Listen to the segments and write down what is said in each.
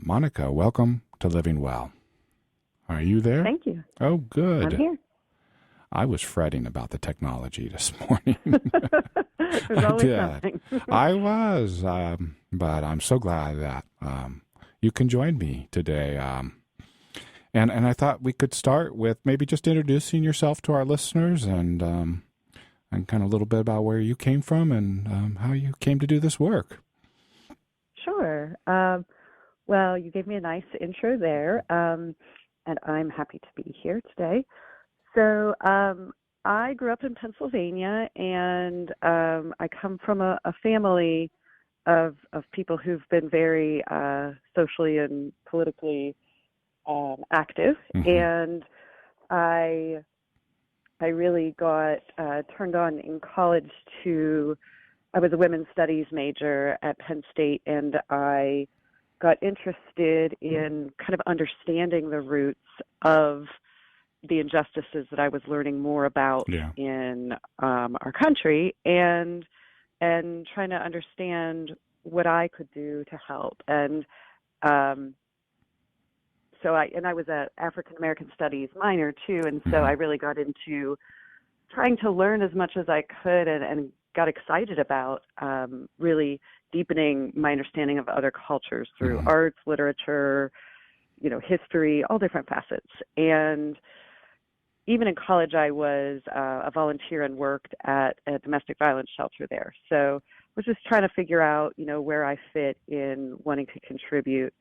Monica, welcome to Living Well. Are you there? Thank you. Oh, good. I'm here. I was fretting about the technology this morning. There's always something. I was, but I'm so glad that you can join me today. And I thought we could start with maybe just introducing yourself to our listeners and kind of a little bit about where you came from and how you came to do this work. Sure. Well, you gave me a nice intro there, and I'm happy to be here today. So I grew up in Pennsylvania, and I come from a family of people who've been very socially and politically active, and I really got turned on in college I was a women's studies major at Penn State, and I got interested in kind of understanding the roots of the injustices that I was learning more about in our country, and trying to understand what I could do to help. And so I was an African American studies minor too, and so I really got into trying to learn as much as I could, and got excited about really deepening my understanding of other cultures through arts, literature, history, all different facets. And even in college, I was a volunteer and worked at a domestic violence shelter there. So I was just trying to figure out, where I fit in wanting to contribute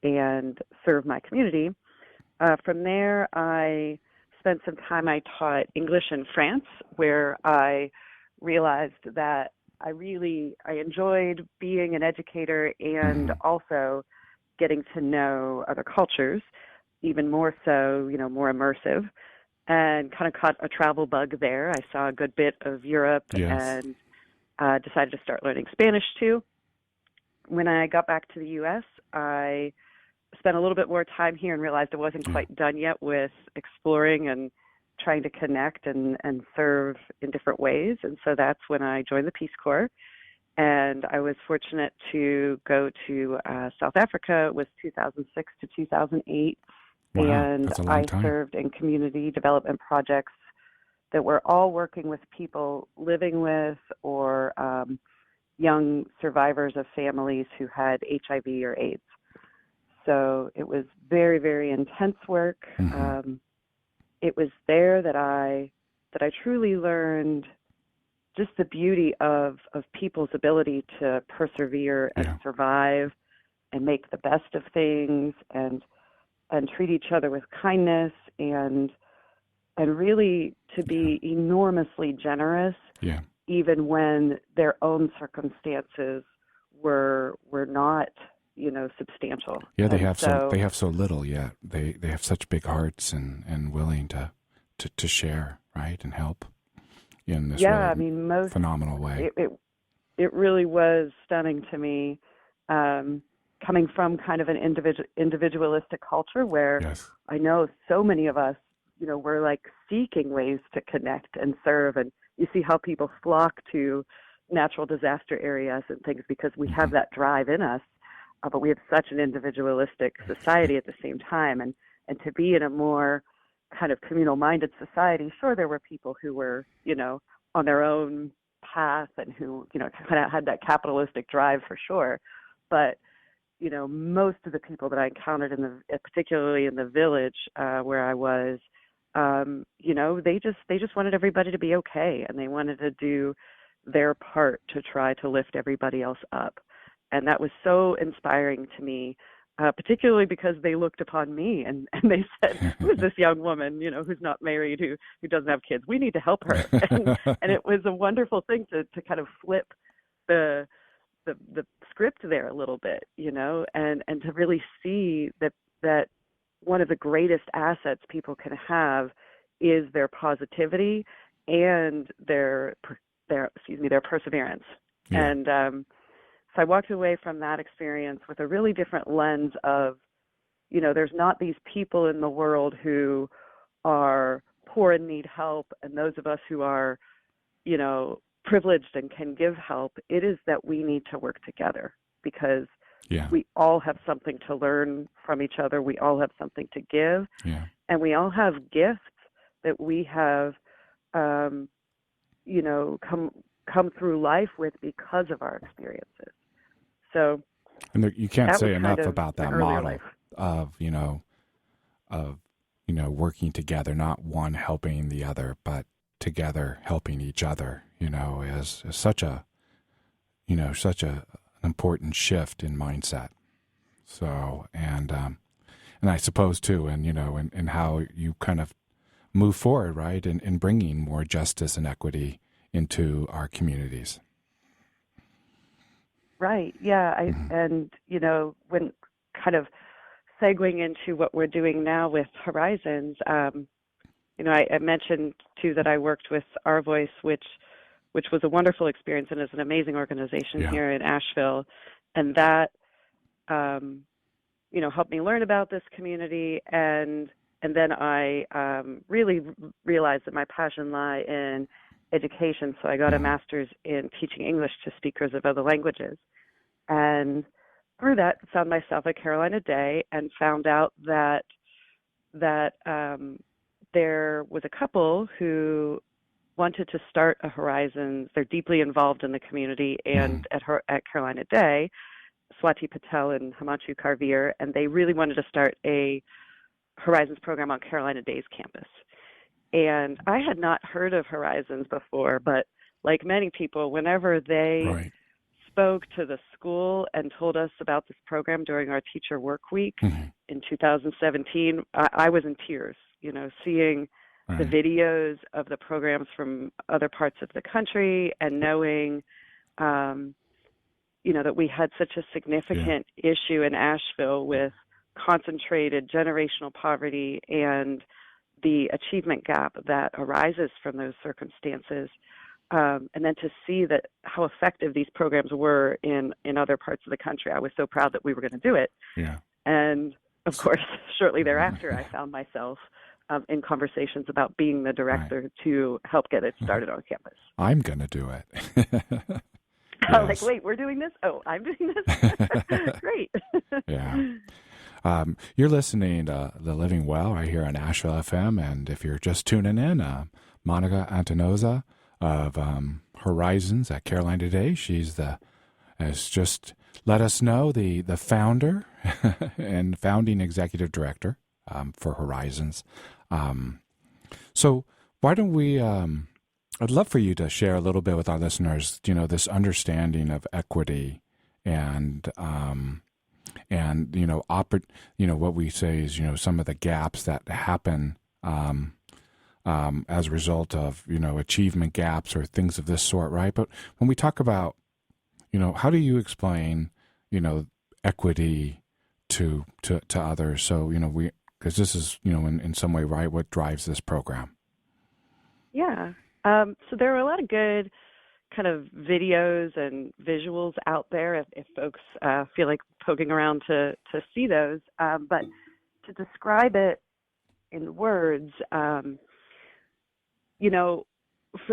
and serve my community. From there, I spent some time, I taught English in France, where I realized that I enjoyed being an educator and also getting to know other cultures, even more so, more immersive, and kind of caught a travel bug there. I saw a good bit of Europe and decided to start learning Spanish too. When I got back to the U.S., I spent a little bit more time here and realized I wasn't quite done yet with exploring and trying to connect and serve in different ways. And so that's when I joined the Peace Corps. And I was fortunate to go to South Africa. It was 2006 to 2008. Wow, and that's a long time. Served in community development projects that were all working with people living with or young survivors of families who had HIV or AIDS. So it was very, very intense work. It was there that I truly learned just the beauty of people's ability to persevere and survive and make the best of things and treat each other with kindness and really to be enormously generous, even when their own circumstances were not, substantial. Yeah, they have so little yet. They have such big hearts and willing to share, right, and help in this really phenomenal way. It really was stunning to me, coming from kind of an individualistic culture where I know so many of us, we're like seeking ways to connect and serve, and you see how people flock to natural disaster areas and things because we have that drive in us. But we have such an individualistic society at the same time. And to be in a more kind of communal-minded society, sure, there were people who were, on their own path and who, kind of had that capitalistic drive for sure. But, most of the people that I encountered, particularly in the village where I was, they just wanted everybody to be okay. And they wanted to do their part to try to lift everybody else up. And that was so inspiring to me, particularly because they looked upon me and they said, who is this young woman, who's not married, who doesn't have kids? We need to help her. And it was a wonderful thing to kind of flip the script there a little bit, and to really see that one of the greatest assets people can have is their positivity and their perseverance. Yeah. And so I walked away from that experience with a really different lens of, there's not these people in the world who are poor and need help, and those of us who are, privileged and can give help. It is that we need to work together because Yeah. we all have something to learn from each other. We all have something to give. Yeah. And we all have gifts that we have, come through life with because of our experiences. So, And you can't that was say kind enough of about my that earlier model life. of, working together, not one helping the other, but together helping each other, is such a, an important shift in mindset. So, and I suppose too, and how you kind of move forward, right, in bringing more justice and equity into our communities. Right. Yeah. And, when kind of segueing into what we're doing now with Horizons, I mentioned too that I worked with Our Voice, which was a wonderful experience and is an amazing organization here in Asheville. And that, helped me learn about this community. And then I really realized that my passion lie in education. So I got a master's in teaching English to speakers of other languages. And through that, found myself at Carolina Day and found out that there was a couple who wanted to start a Horizons. They're deeply involved in the community and at Carolina Day, Swati Patel and Himanshu Karveer, and they really wanted to start a Horizons program on Carolina Day's campus. And I had not heard of Horizons before, but like many people, whenever they spoke to the school and told us about this program during our teacher work week in 2017, I was in tears, seeing the videos of the programs from other parts of the country and knowing, that we had such a significant issue in Asheville with concentrated generational poverty and the achievement gap that arises from those circumstances. And then to see that how effective these programs were in other parts of the country, I was so proud that we were going to do it. Yeah. And of course, shortly thereafter, I found myself in conversations about being the director to help get it started on campus. I'm going to do it. I'm like, wait, we're doing this? Oh, I'm doing this? Great. Yeah. You're listening to The Living Well right here on Asheville FM. And if you're just tuning in, Monica Antinoza of Horizons at Carolina Day, has just let us know the founder and founding executive director for Horizons. So why don't we... I'd love for you to share a little bit with our listeners, this understanding of equity and what we say is, some of the gaps that happen as a result of, achievement gaps or things of this sort, right? But when we talk about, how do you explain, equity to others? So, because this is, in some way, right, what drives this program. Yeah. So there are a lot of good kind of videos and visuals out there if folks feel like poking around to see those. But to describe it in words, for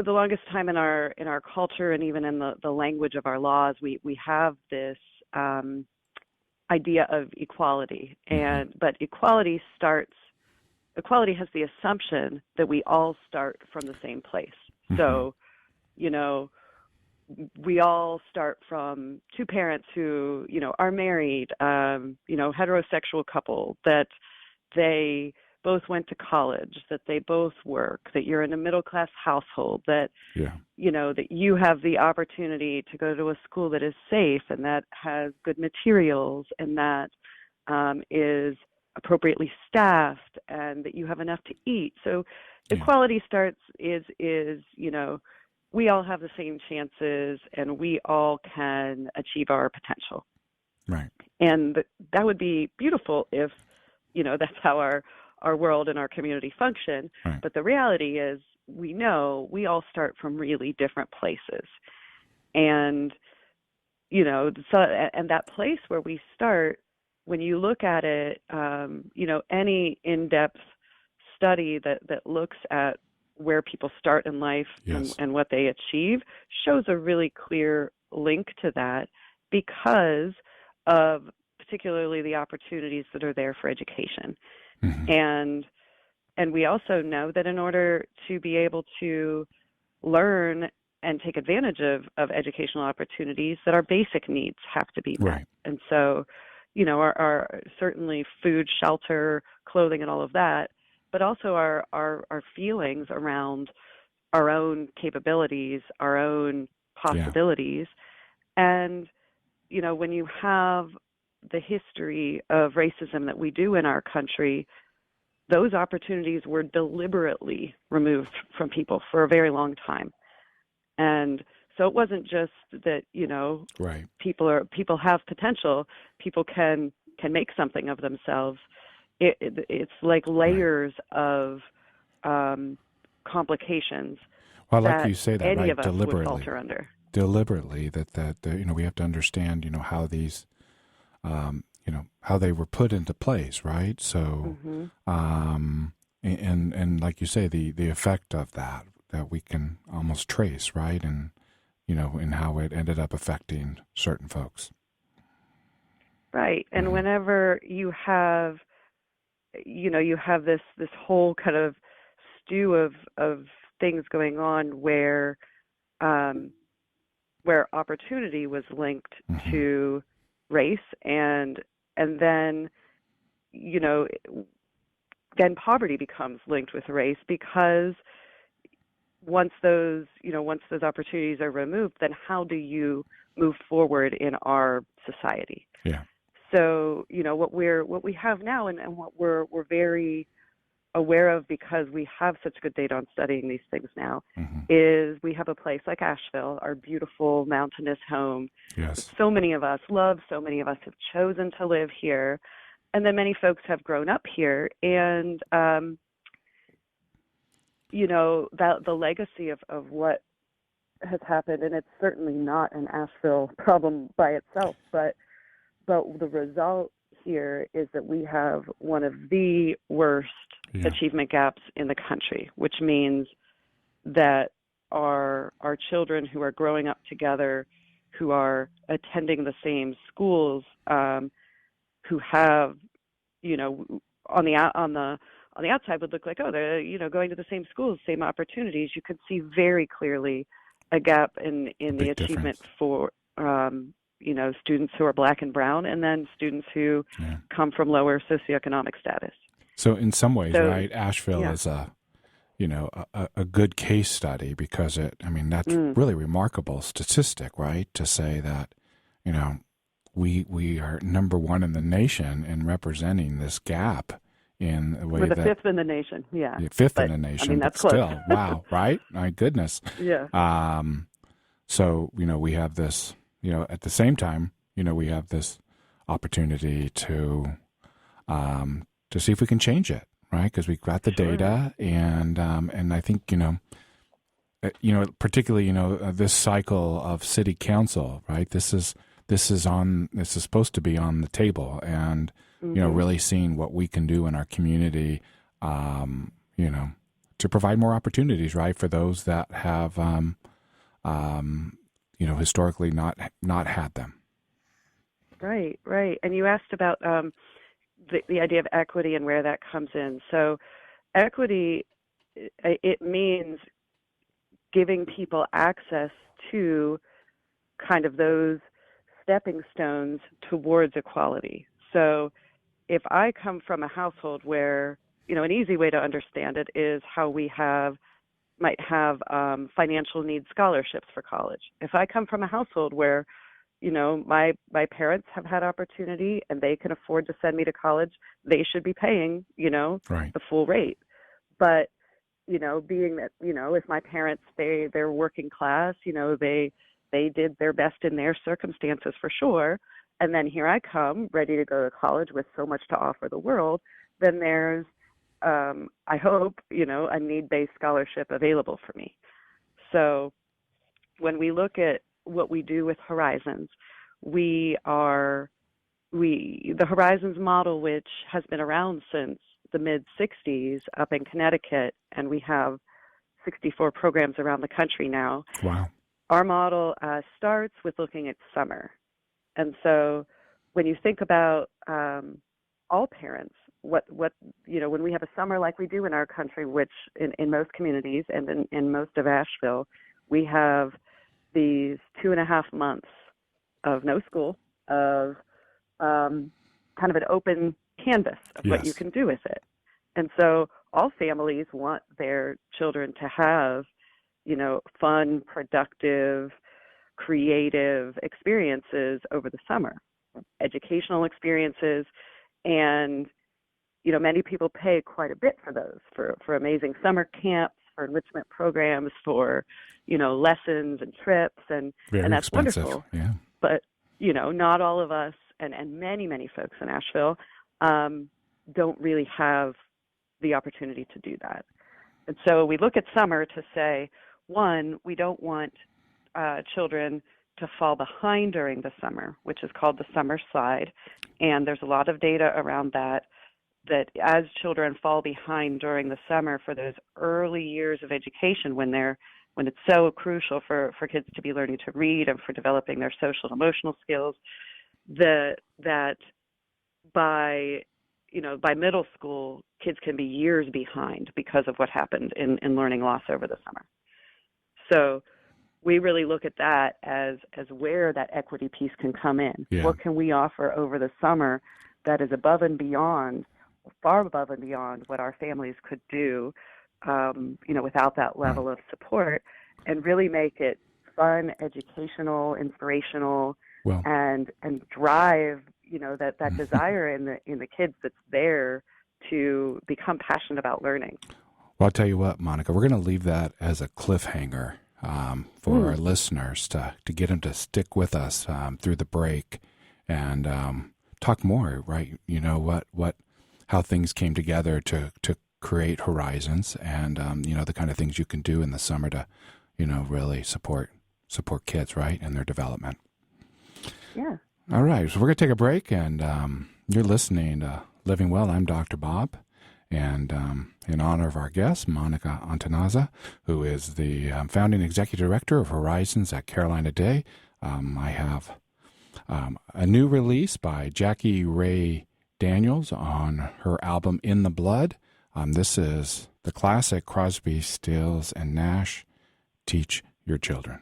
the longest time in our culture and even in the language of our laws, we have this idea of equality, but equality has the assumption that we all start from the same place. So, we all start from two parents who, are married, heterosexual couple, that they both went to college, that they both work, that you're in a middle-class household, that, that you have the opportunity to go to a school that is safe and that has good materials and that is appropriately staffed and that you have enough to eat. So equality is we all have the same chances and we all can achieve our potential. Right. And that would be beautiful if, that's how our world and our community function. Right. But the reality is we know we all start from really different places. And, and that place where we start, when you look at it, any in-depth study that looks at where people start in life and what they achieve shows a really clear link to that, because of particularly the opportunities that are there for education. And we also know that in order to be able to learn and take advantage of educational opportunities, that our basic needs have to be met. Right. And so, our certainly food, shelter, clothing, and all of that, but also our feelings around our own capabilities, our own possibilities. And, when you have the history of racism that we do in our country, those opportunities were deliberately removed from people for a very long time. And so it wasn't just that, Right. people have potential, people can make something of themselves. It's like layers of complications. Well, like you say that, any right? of us Deliberately. would falter under. Deliberately, that we have to understand, how these, how they were put into place, right? So, and like you say, the effect of that we can almost trace, right? And, and how it ended up affecting certain folks. Right. And whenever you have, you have this whole kind of stew of things going on where opportunity was linked to race, and then then poverty becomes linked with race, because once those opportunities are removed, then how do you move forward in our society? Yeah. So, what we have now, and what we're very aware of, because we have such good data on studying these things now, is we have a place like Asheville, our beautiful mountainous home. Yes. So many of us love, so many of us have chosen to live here. And then many folks have grown up here. And, that the legacy of what has happened, and it's certainly not an Asheville problem by itself, but the result here is that we have one of the worst achievement gaps in the country, which means that our children who are growing up together, who are attending the same schools, who have, on the outside would look like, oh, they're going to the same schools, same opportunities. You could see very clearly a gap in the achievement for students who are Black and brown, and then students who come from lower socioeconomic status. So in some ways, right, Asheville is a good case study, because that's really remarkable statistic, right? To say that, we are number one in the nation in representing this gap in a way We're the fifth in the nation, fifth in the nation, that's but close. still, wow, right? My goodness. Yeah. So, we have this, at the same time, we have this opportunity to see if we can change it, right? Because we've got the data, and I think, particularly, this cycle of city council, right? This is supposed to be on the table, and, really seeing what we can do in our community, to provide more opportunities, right? For those that have, historically not had them. Right. And you asked about the idea of equity and where that comes in. So equity, it means giving people access to kind of those stepping stones towards equality. So if I come from a household where, an easy way to understand it is how we might have financial need scholarships for college. If I come from a household where, my parents have had opportunity and they can afford to send me to college, they should be paying, the full rate. But, being that, if my parents, they're working class, they did their best in their circumstances for sure. And then here I come ready to go to college with so much to offer the world, then there's, I hope, a need-based scholarship available for me. So when we look at what we do with Horizons, the Horizons model, which has been around since the mid-'60s up in Connecticut, and we have 64 programs around the country now. Wow. Our model starts with looking at summer. And so when you think about all parents, what when we have a summer like we do in our country, which in most communities and in most of Asheville, we have these 2.5 months of no school, of kind of an open canvas of what you can do with it. And so all families want their children to have, fun, productive, creative experiences over the summer, educational experiences. And, many people pay quite a bit for those, for amazing summer camps, for enrichment programs, for, lessons and trips. And that's expensive. Wonderful. Yeah. But, not all of us and many, many folks in Asheville don't really have the opportunity to do that. And so we look at summer to say, one, we don't want children to fall behind during the summer, which is called the summer slide. And there's a lot of data around that as children fall behind during the summer for those early years of education when it's so crucial for kids to be learning to read and for developing their social and emotional skills, that by middle school, kids can be years behind because of what happened in learning loss over the summer. So we really look at that as where that equity piece can come in. Yeah. What can we offer over the summer that is above and beyond, far above and beyond what our families could do, without that level of support, and really make it fun, educational, inspirational, and drive, that desire in the kids that's there to become passionate about learning. Well, I'll tell you what, Monica, we're going to leave that as a cliffhanger for our listeners to get them to stick with us through the break and talk more, right? How things came together to create Horizons and, the kind of things you can do in the summer to, really support kids, right, and their development. Yeah. All right, so we're going to take a break, and you're listening to Living Well. I'm Dr. Bob, and in honor of our guest, Monica Antanaza, who is the founding executive director of Horizons at Carolina Day, I have a new release by Jackie Ray Daniels on her album In the Blood. This is the classic Crosby, Stills, and Nash, Teach Your Children.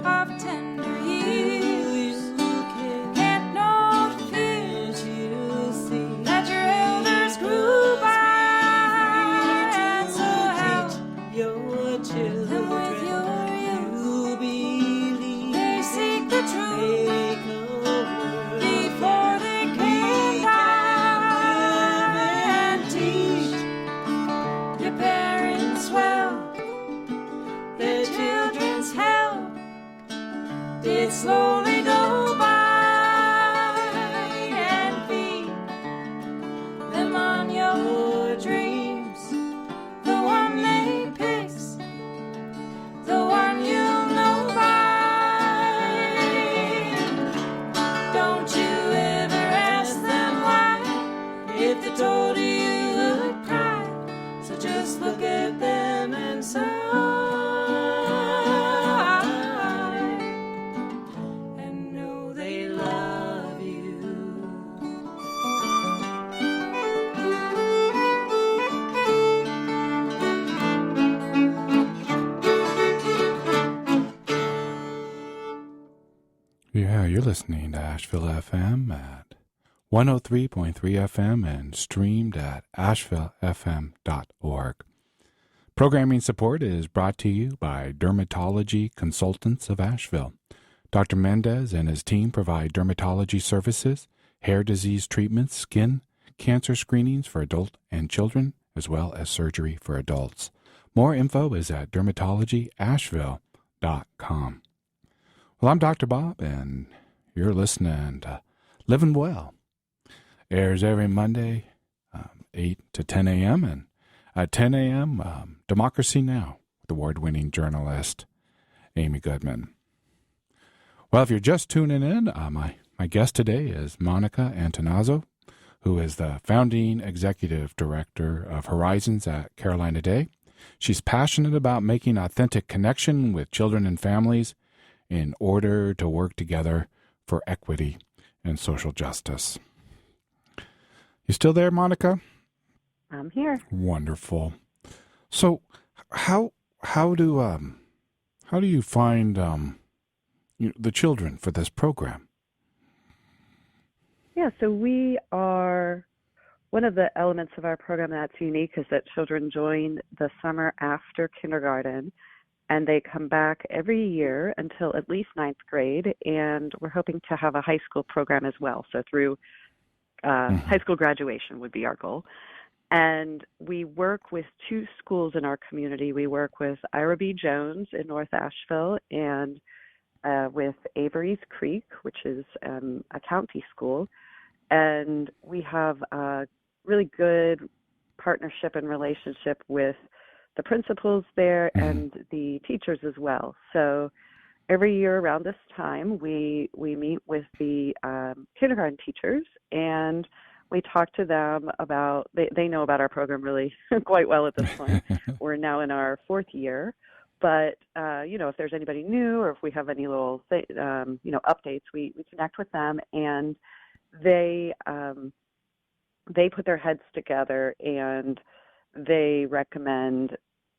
Of tender years. did slowly go by, and feed them on your dreams. The one they picks, the one you'll know by. Don't you ever ask them why. If they told you, you would cry. So just look at them and sigh, and know they love you. Yeah, you're listening to Asheville FM at 103.3 FM and streamed at ashevillefm.org. Programming support is brought to you by Dermatology Consultants of Asheville. Dr. Mendez and his team provide dermatology services, hair disease treatments, skin cancer screenings for adult and children, as well as surgery for adults. More info is at dermatologyasheville.com. Well, I'm Dr. Bob, and you're listening to Living Well. Airs every Monday, 8 to 10 a.m., and at 10 a.m., Democracy Now! With award-winning journalist Amy Goodman. Well, if you're just tuning in, my guest today is Monica Antonazzo, who is the founding executive director of Horizons at Carolina Day. She's passionate about making authentic connection with children and families in order to work together for equity and social justice. You still there, Monica? I'm here. Wonderful. So, how do you find the children for this program? Yeah, so we are, one of the elements of our program that's unique is that children join the summer after kindergarten, and they come back every year until at least ninth grade, and we're hoping to have a high school program as well. So through high school graduation would be our goal. And we work with two schools in our community. We work with Ira B. Jones in North Asheville and with Avery's Creek, which is a county school. And we have a really good partnership and relationship with the principals there and the teachers as well. So every year around this time, we meet with the kindergarten teachers, and we talk to them about, they know about our program really quite well at this point. We're now in our fourth year. But, if there's anybody new or if we have any little, updates, we connect with them, and they put their heads together and they recommend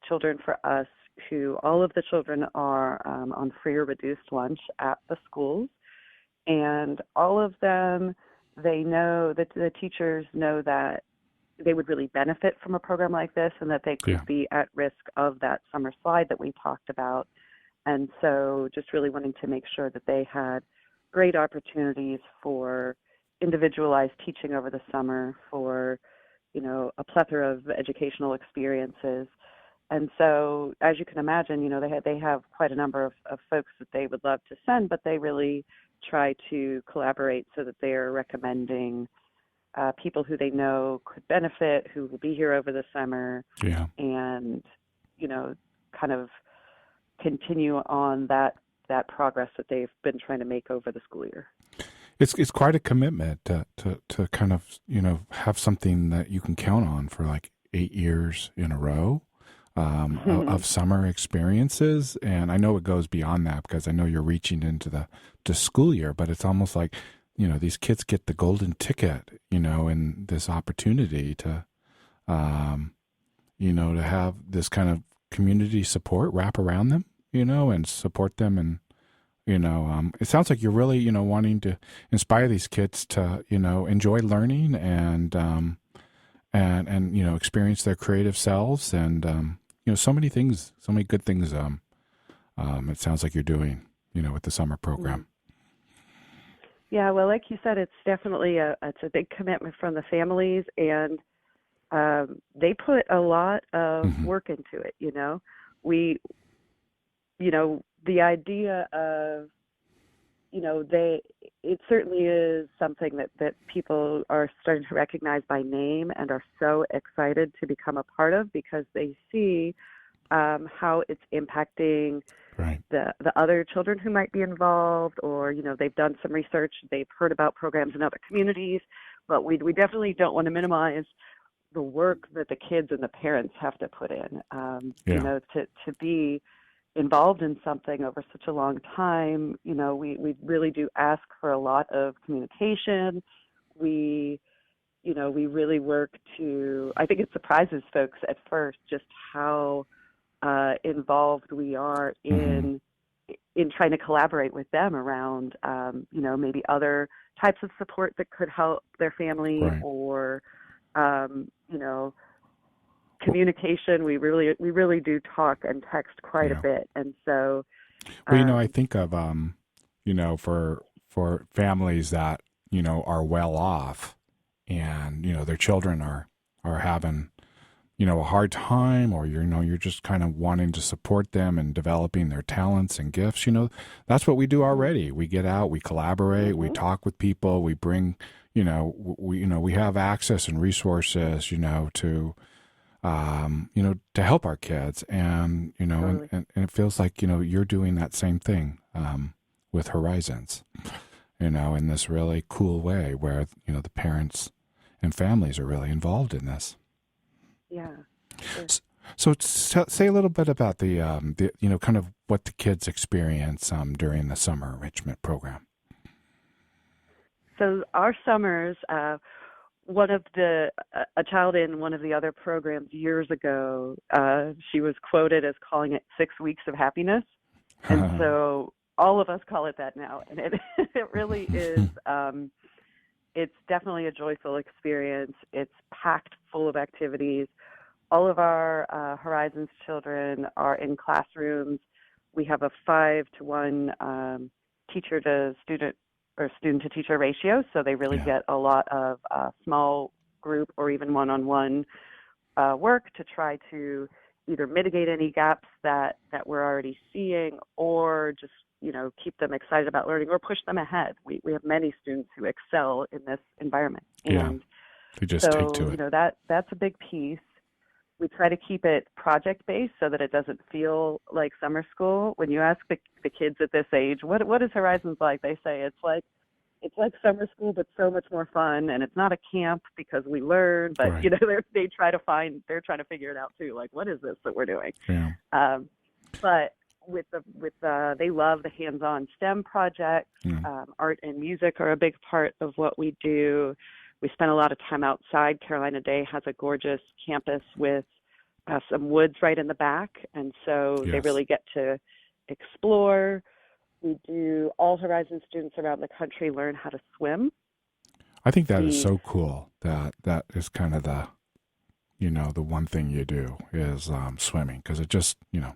Children for Us, who all of the children are on free or reduced lunch at the schools. And all of them, they know that the teachers know that they would really benefit from a program like this and that they could be at risk of that summer slide that we talked about. And so just really wanting to make sure that they had great opportunities for individualized teaching over the summer, for, a plethora of educational experiences. And so, as you can imagine, they have quite a number of folks that they would love to send, but they really try to collaborate so that they are recommending people who they know could benefit, who will be here over the summer, and, kind of continue on that progress that they've been trying to make over the school year. It's quite a commitment to kind of, have something that you can count on for like 8 years in a row of summer experiences. And I know it goes beyond that because I know you're reaching into the school year, but it's almost like, these kids get the golden ticket, and this opportunity to, to have this kind of community support wrap around them, and support them. And, it sounds like you're really, wanting to inspire these kids to, enjoy learning and experience their creative selves and, so many things, so many good things. It sounds like you're doing, with the summer program. Yeah, well, like you said, it's definitely it's a big commitment from the families, and they put a lot of work into it. The idea of it certainly is something that people are starting to recognize by name and are so excited to become a part of, because they see how it's impacting Right. the other children who might be involved, or they've done some research, they've heard about programs in other communities, but we definitely don't want to minimize the work that the kids and the parents have to put in. To be involved in something over such a long time, we really do ask for a lot of communication. We really work to, I think it surprises folks at first just how involved we are in trying to collaborate with them around, maybe other types of support that could help their family, Right. or, communication. We really do talk and text quite a bit. And so, well, I think of, for families that, are well off and, their children are having, a hard time, or, you're just kind of wanting to support them and developing their talents and gifts. That's what we do already. We get out, we collaborate, we talk with people, we bring, we have access and resources, to, to help our kids. And, Totally. and it feels like, you're doing that same thing, with Horizons, in this really cool way where, the parents and families are really involved in this. Yeah. So say a little bit about the kind of what the kids experience during the summer enrichment program. So our summers, a child in one of the other programs years ago, she was quoted as calling it 6 weeks of happiness. And so all of us call it that now. And it really is, it's definitely a joyful experience. It's packed full of activities. All of our Horizons children are in classrooms. We have a 5-to-1 teacher to student or student to teacher ratio, so they really get a lot of small group or even one-on-one work to try to either mitigate any gaps that we're already seeing, or just keep them excited about learning, or push them ahead. We have many students who excel in this environment, and they just so take to it. That's a big piece. We try to keep it project-based so that it doesn't feel like summer school. When you ask the kids at this age, what is Horizons like? They say it's like summer school, but so much more fun. And it's not a camp because we learn, but Right. they're trying to figure it out too. Like, what is this that we're doing? Yeah. But they love the hands-on STEM projects. Art and music are a big part of what we do. We spend a lot of time outside. Carolina Day has a gorgeous campus with some woods right in the back, and so they really get to explore. We do, all Horizon students around the country learn how to swim. I think that is so cool. That is kind of the, the one thing you do is swimming, because it just, it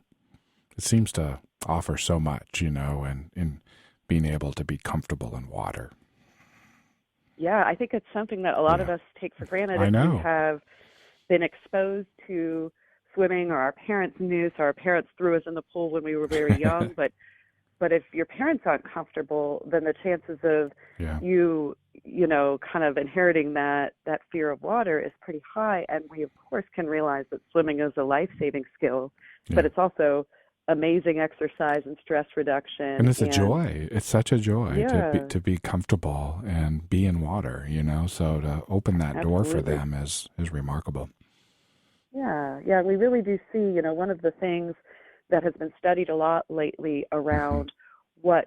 seems to offer so much, and in being able to be comfortable in water. Yeah, I think it's something that a lot of us take for granted. I know. If we have been exposed to swimming, or our parents knew, so our parents threw us in the pool when we were very young. But if your parents aren't comfortable, then the chances of you kind of inheriting that fear of water is pretty high. And we, of course, can realize that swimming is a life-saving skill, but it's also amazing exercise and stress reduction. And it's a joy. It's such a joy Yeah. to be comfortable and be in water, so to open that door for Absolutely. them is remarkable. Yeah, we really do see, one of the things that has been studied a lot lately around what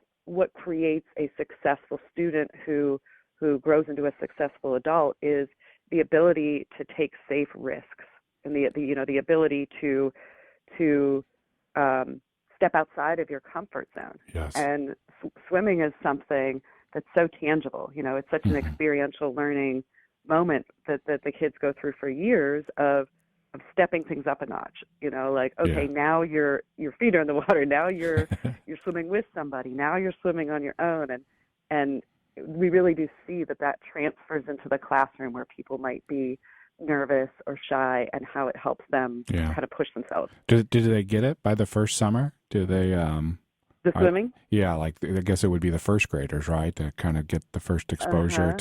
creates a successful student who grows into a successful adult is the ability to take safe risks, and the ability to step outside of your comfort zone. Yes. And swimming is something that's so tangible. It's such an experiential learning moment that the kids go through for years of stepping things up a notch. Now your feet are in the water. Now you're swimming with somebody. Now you're swimming on your own. And we really do see that transfers into the classroom where people might be nervous or shy, and how it helps them kind of push themselves. Did they get it by the first summer? Do they The swimming? Like I guess it would be the first graders, right? To kind of get the first exposure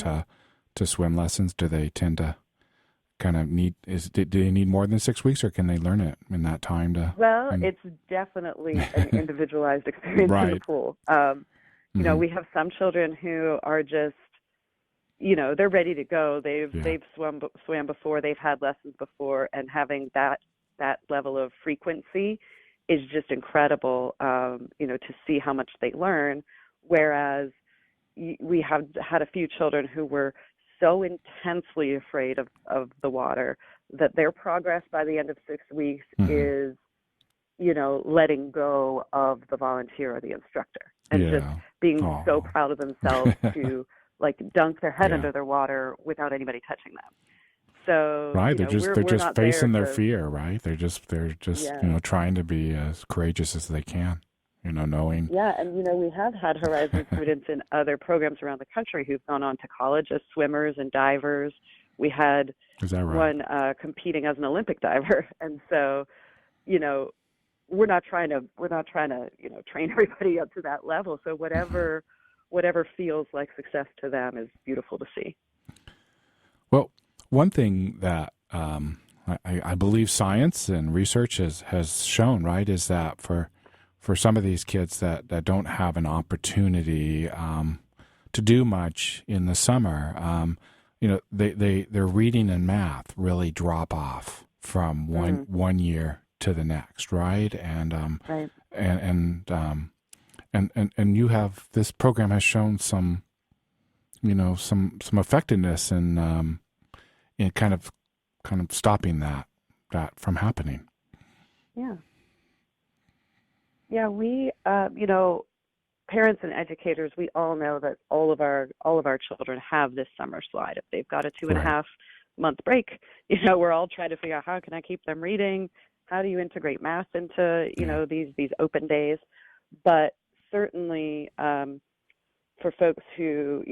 to swim lessons. Do they tend to kind of do they need more than 6 weeks, or can they learn it in that time Well, it's definitely an individualized experience in the pool. We have some children who are just, they're ready to go. They've swam before, they've had lessons before, and having that level of frequency is just incredible, to see how much they learn. Whereas we have had a few children who were so intensely afraid of the water that their progress by the end of 6 weeks is, letting go of the volunteer or the instructor and just being so proud of themselves to like dunk their head under their water without anybody touching them. So right, they're just facing their fear, right? They're just trying to be as courageous as they can, knowing. Yeah, and we have had Horizon students in other programs around the country who've gone on to college as swimmers and divers. We had one competing as an Olympic diver, and so we're not trying to train everybody up to that level. So whatever feels like success to them is beautiful to see. Well, one thing that I believe science and research has shown, right, is that for some of these kids that don't have an opportunity to do much in the summer, their reading and math really drop off from one year to the next, right? And right. And you have, this program has shown some effectiveness in kind of stopping that from happening. Yeah. Yeah, we parents and educators, we all know that all of our children have this summer slide. If they've got a 2.5 month break, we're all trying to figure out, how can I keep them reading? How do you integrate math into these open days? But certainly for folks who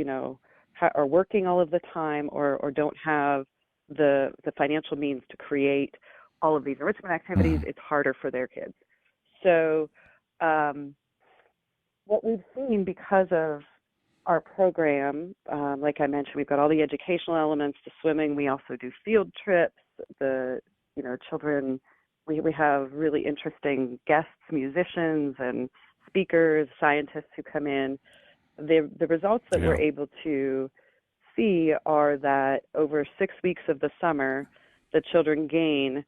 are working all of the time or don't have the financial means to create all of these enrichment activities, it's harder for their kids. So what we've seen because of our program, like I mentioned, we've got all the educational elements to swimming. We also do field trips. Children, we have really interesting guests, musicians and speakers, scientists who come in. The results that we're able to see are that over 6 weeks of the summer, the children gain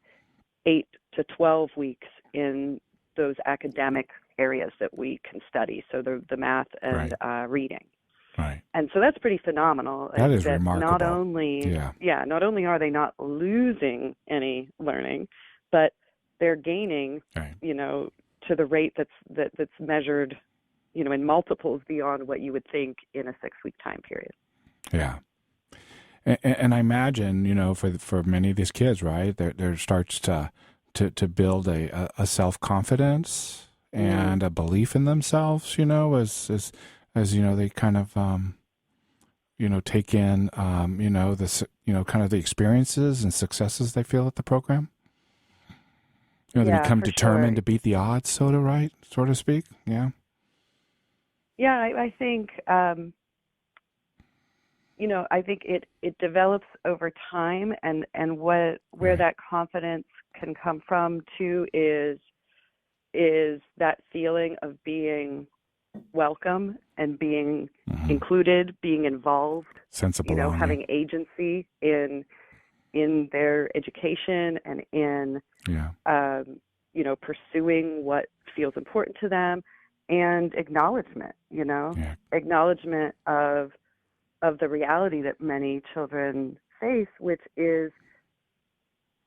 8 to 12 weeks in those academic areas that we can study. So the math and reading. Right. And so that's pretty phenomenal. That is remarkable. Not only are they not losing any learning, but they're gaining, to the rate that's measured, in multiples beyond what you would think in a 6 week time period. Yeah. And I imagine, for many of these kids, right, there starts to build a self-confidence and a belief in themselves, as they kind of, take in, kind of the experiences and successes they feel at the program. They become determined to beat the odds, so to speak. Yeah. Yeah, I think, I think it develops over time, and where that confidence can come from too is that feeling of being welcome and being included, being involved, sensible, having agency in their education and in pursuing what feels important to them, and acknowledgement, acknowledgement of the reality that many children face, which is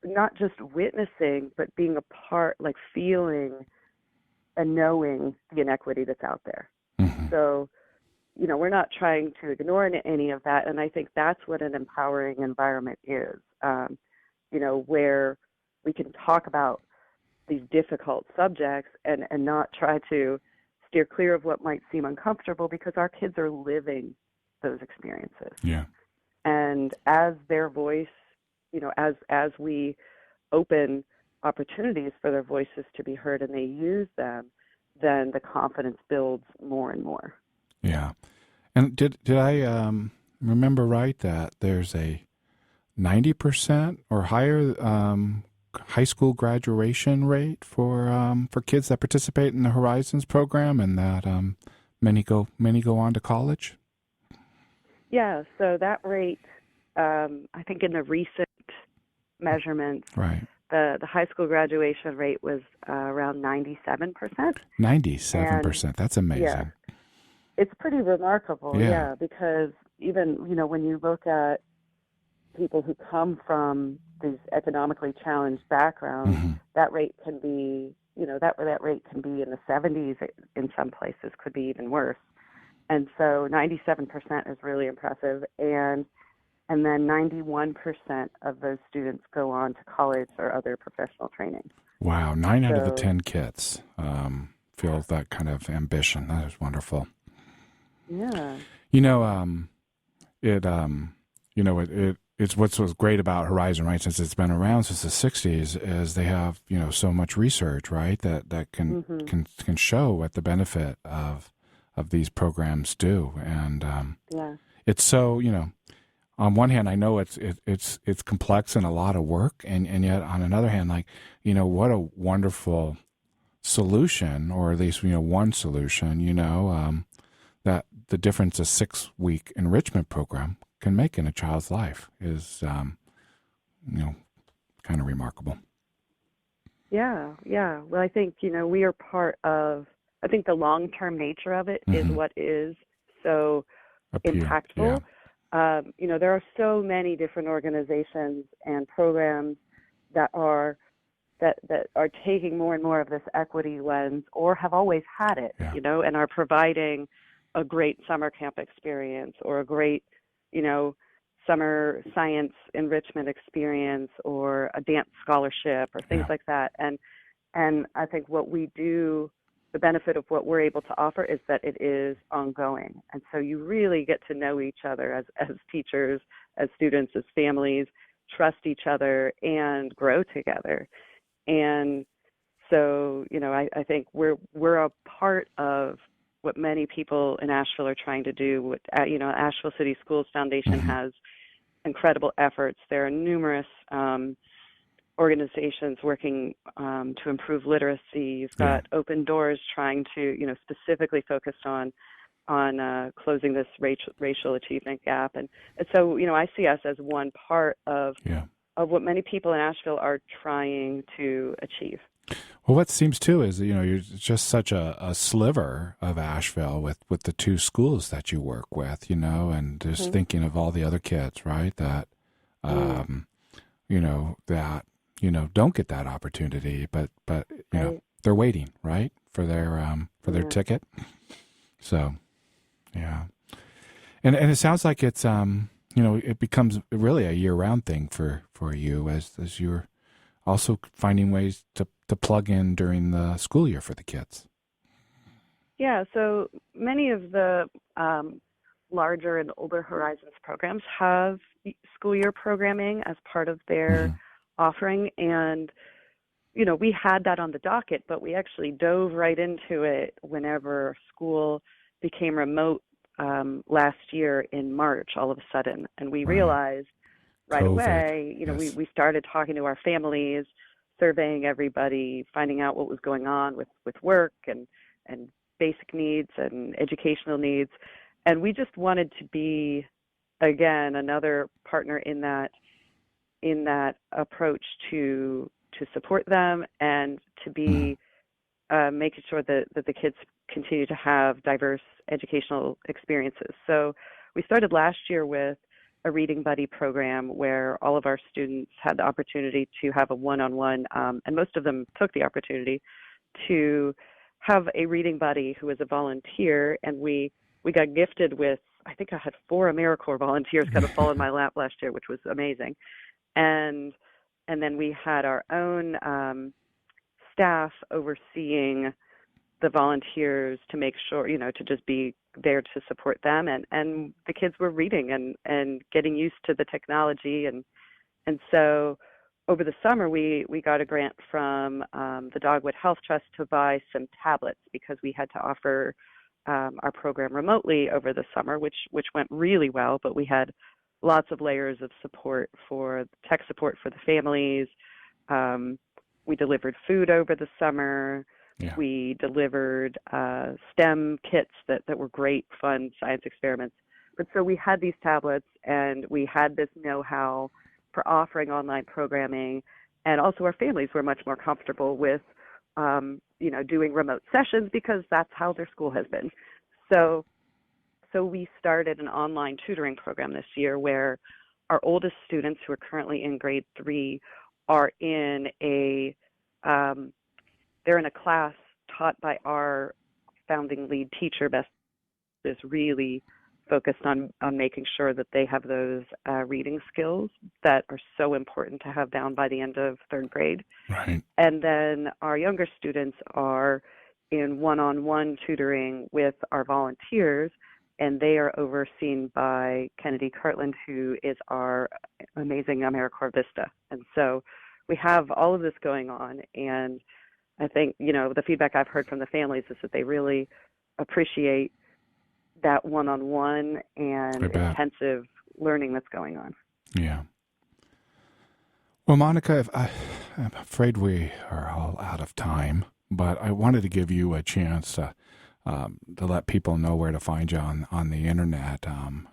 not just witnessing, but being a part, like feeling and knowing the inequity that's out there. So, we're not trying to ignore any of that. And I think that's what an empowering environment is, where we can talk about these difficult subjects and not try to steer clear of what might seem uncomfortable, because our kids are living those experiences. Yeah. And as their voice, as we open opportunities for their voices to be heard and they use them, then the confidence builds more and more. Yeah. And did I remember right that there's a 90% or higher high school graduation rate for kids that participate in the Horizons program, and that many go on to college? Yeah, so that rate, I think in the recent measurements, Right. the high school graduation rate was around 97%. 97%. That's amazing. Yeah, it's pretty remarkable, Yeah. because even, when you look at people who come from these economically challenged backgrounds, Mm-hmm. that rate can be, that rate can be in the 70s in some places, could be even worse. And so 97% is really impressive. And then 91% of those students go on to college or other professional training. Wow. 9 out of the So- 10 kids feel that kind of ambition. That is wonderful. Yeah. It's what's great about Horizon, right? Since it's been around since the 60s, is they have, so much research, right? That can can show what the benefit of these programs do. And it's so, on one hand, I know it's complex and a lot of work, and yet on another hand, what a wonderful solution, or at least one solution, that the difference a 6-week enrichment program can make in a child's life is kind of remarkable. Yeah. Well, I think, we are part of, I think the long-term nature of it is what is so impactful. Yeah. There are so many different organizations and programs that are taking more and more of this equity lens, or have always had it, and are providing a great summer camp experience, or a great, summer science enrichment experience, or a dance scholarship, or things like that. And I think what we do, the benefit of what we're able to offer, is that it is ongoing. And so you really get to know each other as teachers, as students, as families, trust each other, and grow together. And so, I think we're a part of what many people in Asheville are trying to do. What, Asheville City Schools Foundation has incredible efforts. There are numerous organizations working to improve literacy. You've got Open Doors trying to, specifically focused on closing this racial achievement gap. And so, I see us as one part of what many people in Asheville are trying to achieve. Well, what seems too is, you're just such a sliver of Asheville with the 2 schools that you work with, and just thinking of all the other kids, right? That, that, don't get that opportunity, but they're waiting, right? For their ticket. So, yeah. And it sounds like it's, it becomes really a year-round thing for you as you're also finding ways to plug in during the school year for the kids. Yeah, so many of the larger and older Horizons programs have school year programming as part of their offering. And, we had that on the docket, but we actually dove right into it whenever school became remote last year in March, all of a sudden. And we realized right COVID. away, we started talking to our families, surveying everybody, finding out what was going on with work and basic needs and educational needs. And we just wanted to be, again, another partner in that approach to support them, and to be making sure that the kids continue to have diverse educational experiences. So we started last year with a Reading Buddy program where all of our students had the opportunity to have a one-on-one, and most of them took the opportunity to have a reading buddy who was a volunteer. And we got gifted with, I think I had 4 AmeriCorps volunteers kind of fall in my lap last year, which was amazing. And then we had our own staff overseeing the volunteers to make sure, to just be there to support them. And the kids were reading and getting used to the technology. And so over the summer, we got a grant from the Dogwood Health Trust to buy some tablets because we had to offer our program remotely over the summer, which went really well. But we had lots of layers of support for tech support for the families. We delivered food over the summer. Yeah. We delivered STEM kits that were great, fun science experiments. But so we had these tablets, and we had this know-how for offering online programming, and also our families were much more comfortable with, doing remote sessions because that's how their school has been. So we started an online tutoring program this year where our oldest students, who are currently in grade 3, are in they're in a class taught by our founding lead teacher, Beth, is really focused on making sure that they have those reading skills that are so important to have down by the end of 3rd grade. Right. And then our younger students are in one-on-one tutoring with our volunteers, and they are overseen by Kennedy Kirtland, who is our amazing AmeriCorps Vista. And so we have all of this going on, and I think, the feedback I've heard from the families is that they really appreciate that one-on-one and intensive learning that's going on. Yeah. Well, Monica, I'm afraid we are all out of time, but I wanted to give you a chance to let people know where to find you on the internet,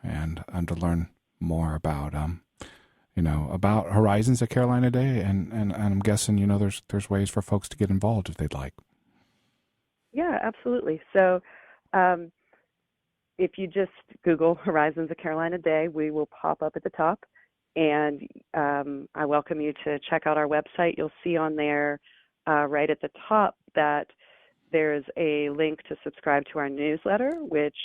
and to learn more about about Horizons at Carolina Day, and I'm guessing there's ways for folks to get involved if they'd like. Yeah, absolutely. So if you just Google Horizons at Carolina Day, we will pop up at the top, and I welcome you to check out our website. You'll see on there right at the top that there's a link to subscribe to our newsletter, which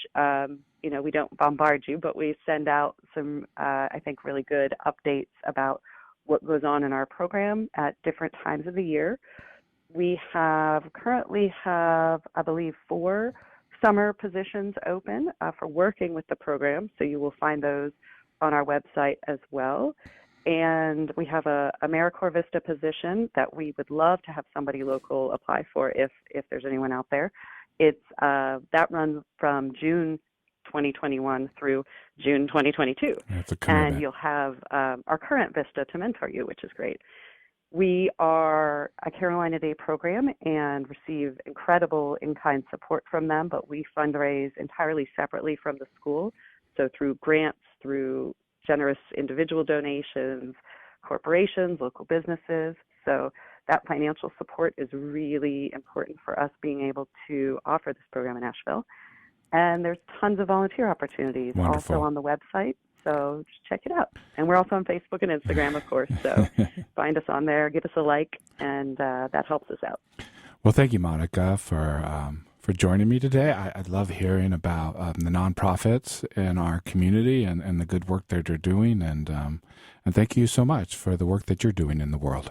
we don't bombard you, but we send out some, I think, really good updates about what goes on in our program at different times of the year. We currently have, I believe, 4 summer positions open for working with the program, so you will find those on our website as well. And we have a AmeriCorps Vista position that we would love to have somebody local apply for if there's anyone out there. It's that runs from June 2021 through June 2022. And you'll have our current Vista to mentor you, which is great. We are a Carolina Day program and receive incredible in-kind support from them, but we fundraise entirely separately from the school. So through grants, through generous individual donations, corporations, local businesses. So that financial support is really important for us being able to offer this program in Asheville. And there's tons of volunteer opportunities also on the website. So just check it out. And we're also on Facebook and Instagram, of course. So find us on there, give us a like, and that helps us out. Well, thank you, Monica, for joining me today. I love hearing about the nonprofits in our community and the good work that they're doing. And thank you so much for the work that you're doing in the world.